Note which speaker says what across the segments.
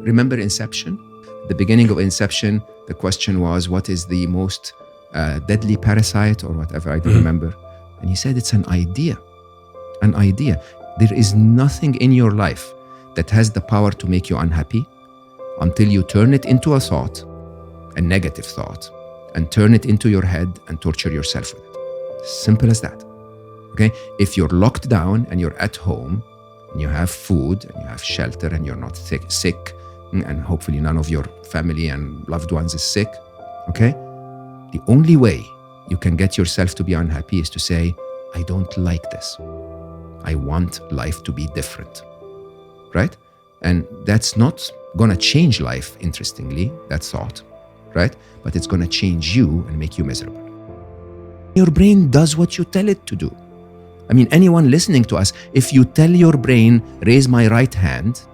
Speaker 1: Remember Inception? The beginning of Inception, the question was, what is the most deadly parasite or whatever, I don't remember. And he said, it's an idea. An idea. There is nothing in your life that has the power to make you unhappy until you turn it into a thought, a negative thought, and turn it into your head and torture yourself with it. Simple as that. Okay? If you're locked down and you're at home and you have food and you have shelter and you're not sick, and hopefully none of your family and loved ones is sick, okay? The only way you can get yourself to be unhappy is to say, I don't like this. I want life to be different, right? And that's not gonna change life, interestingly, that thought, right? But it's gonna change you and make you miserable. Your brain does what you tell it to do. I mean, anyone listening to us, if you tell your brain, raise my right hand,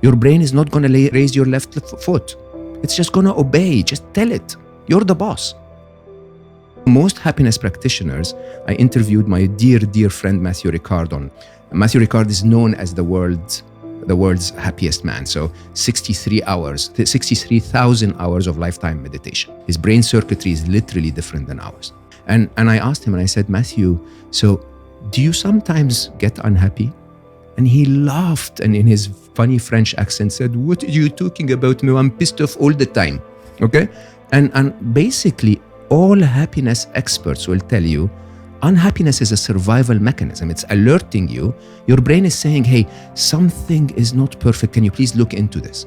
Speaker 1: your brain is not gonna raise your left foot. It's just gonna obey, just tell it. You're the boss. Most happiness practitioners, I interviewed my dear friend Matthew Ricard on. Matthew Ricard is known as the world's happiest man. So 63,000 hours of lifetime meditation. His brain circuitry is literally different than ours. And I asked him and I said, Matthew, so do you sometimes get unhappy? And he laughed and in his funny French accent said, what are you talking about? No, I'm pissed off all the time. Okay? And basically, all happiness experts will tell you unhappiness is a survival mechanism. It's alerting you. Your brain is saying, hey, something is not perfect. Can you please look into this?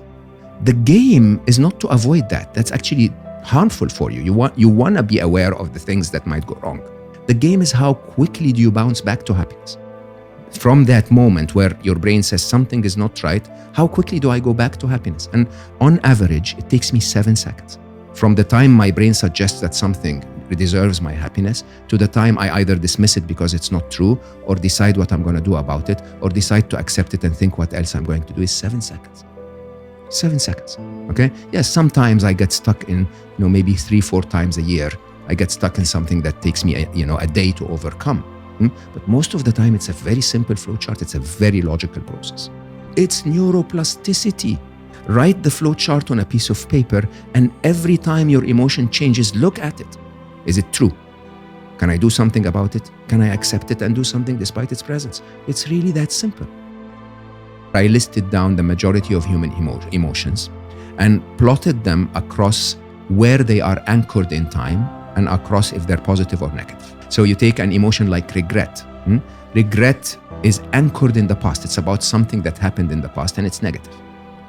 Speaker 1: The game is not to avoid that. That's actually harmful for you. You want to be aware of the things that might go wrong. The game is how quickly do you bounce back to happiness? From that moment where your brain says something is not right, how quickly do I go back to happiness? And on average, it takes me 7 seconds. From the time my brain suggests that something deserves my happiness to the time I either dismiss it because it's not true or decide what I'm going to do about it or decide to accept it and think what else I'm going to do is 7 seconds. 7 seconds, okay? Yes, sometimes I get stuck in, maybe 3-4 times a year, I get stuck in something that takes me, a day to overcome. But most of the time, it's a very simple flowchart. It's a very logical process. It's neuroplasticity. Write the flowchart on a piece of paper, and every time your emotion changes, look at it. Is it true? Can I do something about it? Can I accept it and do something despite its presence? It's really that simple. I listed down the majority of human emotions and plotted them across where they are anchored in time and across if they're positive or negative. So you take an emotion like regret. Regret is anchored in the past. It's about something that happened in the past and it's negative.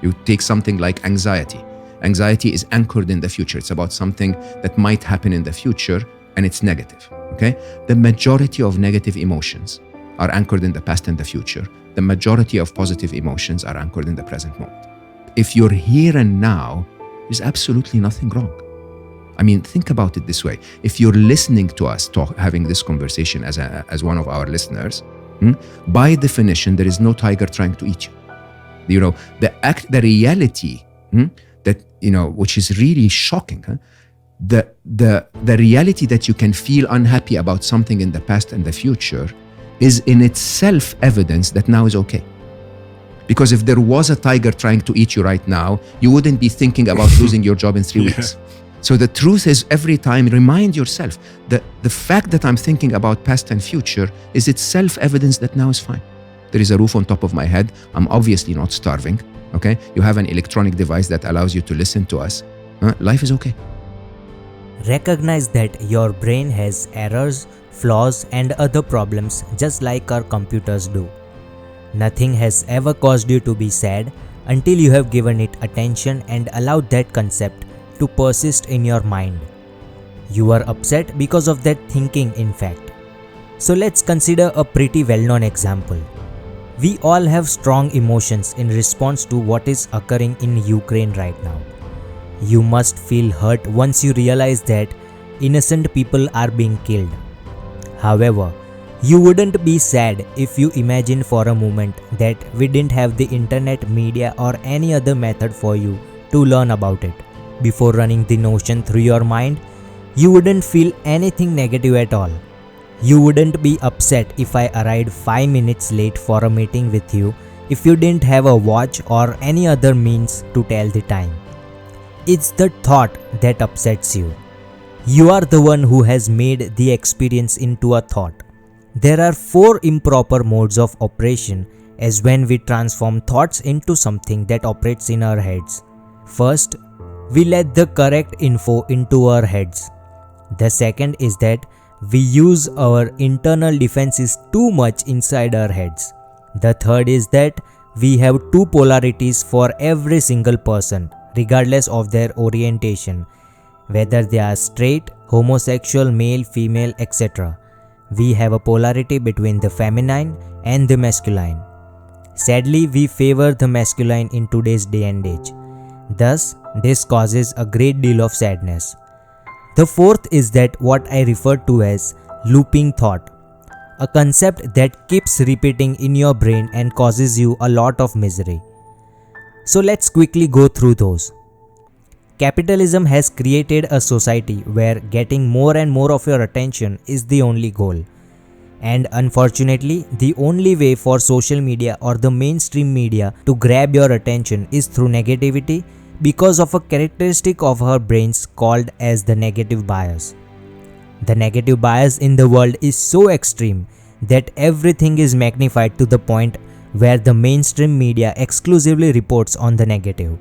Speaker 1: You take something like anxiety. Anxiety is anchored in the future. It's about something that might happen in the future and it's negative, okay? The majority of negative emotions are anchored in the past and the future. The majority of positive emotions are anchored in the present moment. If you're here and now, there's absolutely nothing wrong. I mean, think about it this way. If you're listening to us having this conversation as one of our listeners, by definition, there is no tiger trying to eat you. The reality that, which is really shocking, the reality that you can feel unhappy about something in the past and the future is in itself evidence that now is okay. Because if there was a tiger trying to eat you right now, you wouldn't be thinking about losing your job in 3 weeks. So the truth is, every time, remind yourself that the fact that I'm thinking about past and future is itself evidence that now is fine. There is a roof on top of my head. I'm obviously not starving, okay? You have an electronic device that allows you to listen to us. Life is okay.
Speaker 2: Recognize that your brain has errors, flaws, and other problems just like our computers do. Nothing has ever caused you to be sad until you have given it attention and allowed that concept to persist in your mind. You are upset because of that thinking, in fact. So let's consider a pretty well-known example. We all have strong emotions in response to what is occurring in Ukraine right now. You must feel hurt once you realize that innocent people are being killed. However, you wouldn't be sad if you imagine for a moment that we didn't have the internet, media, or any other method for you to learn about it. Before running the notion through your mind, you wouldn't feel anything negative at all. You wouldn't be upset if I arrived 5 minutes late for a meeting with you if you didn't have a watch or any other means to tell the time. It's the thought that upsets you. You are the one who has made the experience into a thought. There are 4 improper modes of operation as when we transform thoughts into something that operates in our heads. First, we let the correct info into our heads. The second is that we use our internal defenses too much inside our heads. The third is that we have 2 polarities for every single person, regardless of their orientation, whether they are straight, homosexual, male, female, etc. We have a polarity between the feminine and the masculine. Sadly, we favor the masculine in today's day and age. Thus, this causes a great deal of sadness. The fourth is that what I refer to as looping thought, a concept that keeps repeating in your brain and causes you a lot of misery. So let's quickly go through those. Capitalism has created a society where getting more and more of your attention is the only goal. And unfortunately, the only way for social media or the mainstream media to grab your attention is through negativity because of a characteristic of our brains called as the negative bias. The negative bias in the world is so extreme that everything is magnified to the point where the mainstream media exclusively reports on the negative.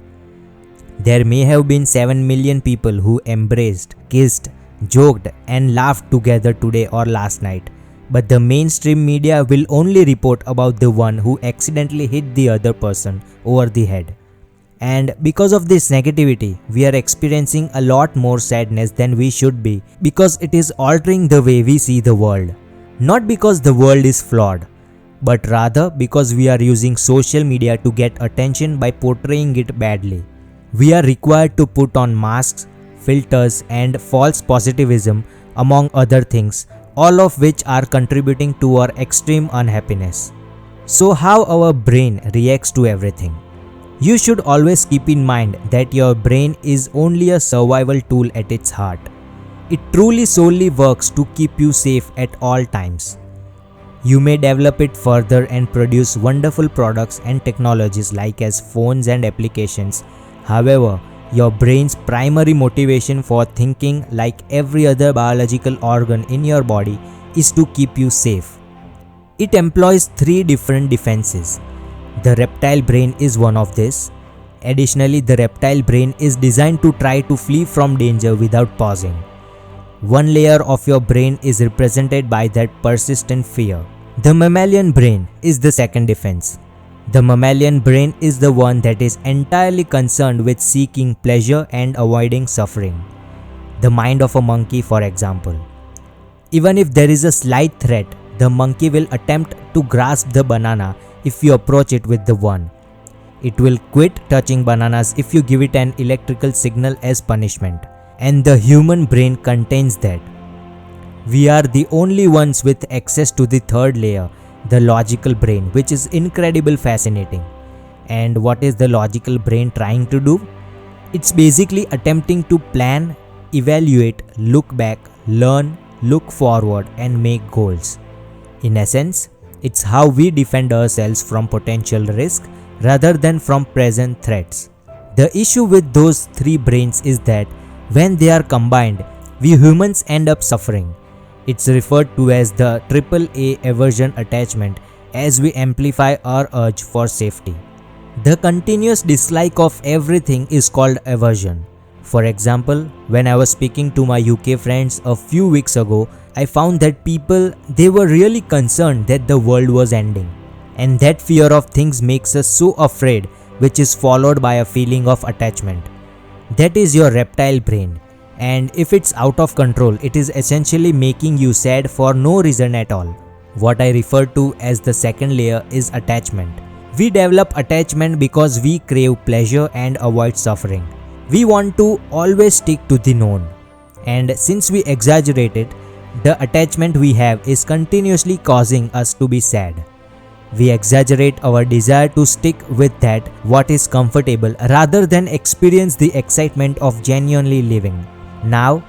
Speaker 2: There may have been 7 million people who embraced, kissed, joked and laughed together today or last night, but the mainstream media will only report about the one who accidentally hit the other person over the head. And because of this negativity, we are experiencing a lot more sadness than we should be because it is altering the way we see the world. Not because the world is flawed, but rather because we are using social media to get attention by portraying it badly. We are required to put on masks, filters and false positivism among other things, all of which are contributing to our extreme unhappiness. So how our brain reacts to everything? You should always keep in mind that your brain is only a survival tool at its heart. It truly solely works to keep you safe at all times. You may develop it further and produce wonderful products and technologies like as phones and applications. However, your brain's primary motivation for thinking, like every other biological organ in your body, is to keep you safe. It employs 3 different defenses. The reptile brain is one of this. Additionally, the reptile brain is designed to try to flee from danger without pausing. One layer of your brain is represented by that persistent fear. The mammalian brain is the second defense. The mammalian brain is the one that is entirely concerned with seeking pleasure and avoiding suffering. The mind of a monkey, for example. Even if there is a slight threat, the monkey will attempt to grasp the banana if you approach it with the wand. It will quit touching bananas if you give it an electrical signal as punishment. And the human brain contains that. We are the only ones with access to the third layer, the logical brain, which is incredibly fascinating. And what is the logical brain trying to do? It's basically attempting to plan, evaluate, look back, learn, look forward and make goals. In essence, it's how we defend ourselves from potential risk rather than from present threats. The issue with those 3 brains is that when they are combined, we humans end up suffering. It's referred to as the AAA aversion attachment as we amplify our urge for safety. The continuous dislike of everything is called aversion. For example, when I was speaking to my UK friends a few weeks ago, I found that people, they were really concerned that the world was ending. And that fear of things makes us so afraid, which is followed by a feeling of attachment. That is your reptile brain. And if it's out of control, it is essentially making you sad for no reason at all. What I refer to as the second layer is attachment. We develop attachment because we crave pleasure and avoid suffering. We want to always stick to the known. And since we exaggerate it, the attachment we have is continuously causing us to be sad. We exaggerate our desire to stick with that what is comfortable rather than experience the excitement of genuinely living. Now,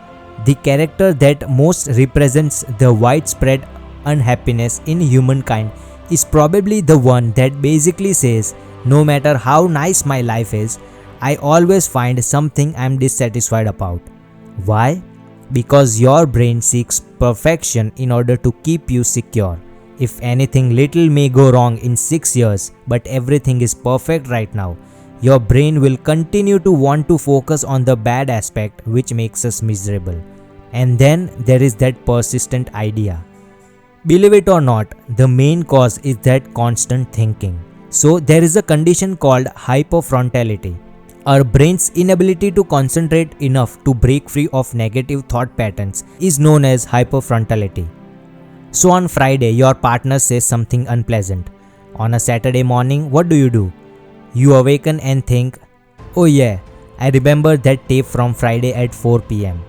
Speaker 2: the character that most represents the widespread unhappiness in humankind is probably the one that basically says, no matter how nice my life is, I always find something I'm dissatisfied about. Why? Because your brain seeks perfection in order to keep you secure. If anything little may go wrong in 6 years, but everything is perfect right now, your brain will continue to want to focus on the bad aspect, which makes us miserable. And then there is that persistent idea. Believe it or not, the main cause is that constant thinking. So there is a condition called hypofrontality. Our brain's inability to concentrate enough to break free of negative thought patterns is known as hypofrontality. So on Friday, your partner says something unpleasant. On a Saturday morning, what do? You awaken and think, oh yeah, I remember that tape from Friday at 4 p.m.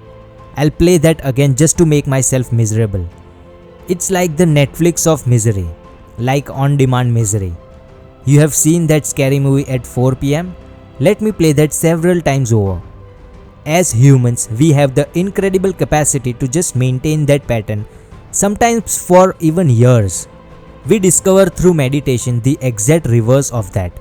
Speaker 2: I'll play that again just to make myself miserable. It's like the Netflix of misery, like on-demand misery. You have seen that scary movie at 4 p.m.? Let me play that several times over. As humans, we have the incredible capacity to just maintain that pattern, sometimes for even years. We discover through meditation the exact reverse of that.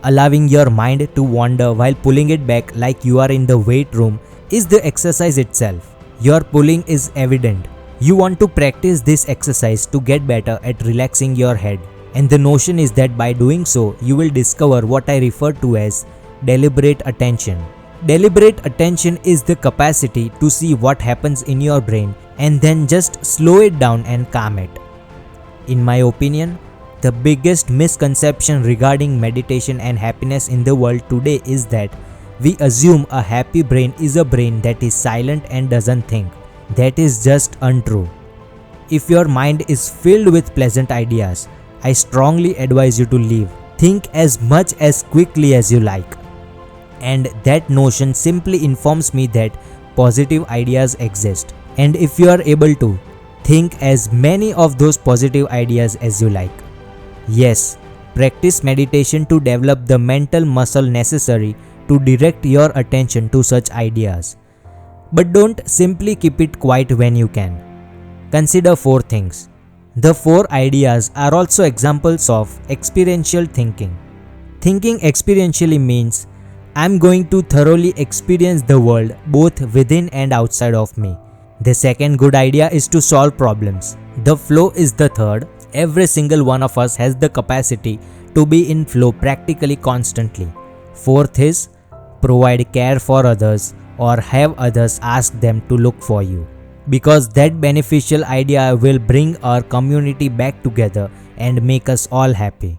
Speaker 2: Allowing your mind to wander while pulling it back like you are in the weight room is the exercise itself. Your pulling is evident. You want to practice this exercise to get better at relaxing your head. And the notion is that by doing so, you will discover what I refer to as deliberate attention. Deliberate attention is the capacity to see what happens in your brain and then just slow it down and calm it. In my opinion, the biggest misconception regarding meditation and happiness in the world today is that we assume a happy brain is a brain that is silent and doesn't think. That is just untrue. If your mind is filled with pleasant ideas, I strongly advise you to leave. Think as much as quickly as you like. And that notion simply informs me that positive ideas exist. And if you are able to, think as many of those positive ideas as you like. Yes, practice meditation to develop the mental muscle necessary to direct your attention to such ideas. But don't simply keep it quiet when you can. Consider 4 things. The 4 ideas are also examples of experiential thinking. Thinking experientially means I'm going to thoroughly experience the world both within and outside of me. The second good idea is to solve problems. The flow is the third. Every single one of us has the capacity to be in flow practically constantly. Fourth is provide care for others or have others ask them to look for you. Because that beneficial idea will bring our community back together and make us all happy.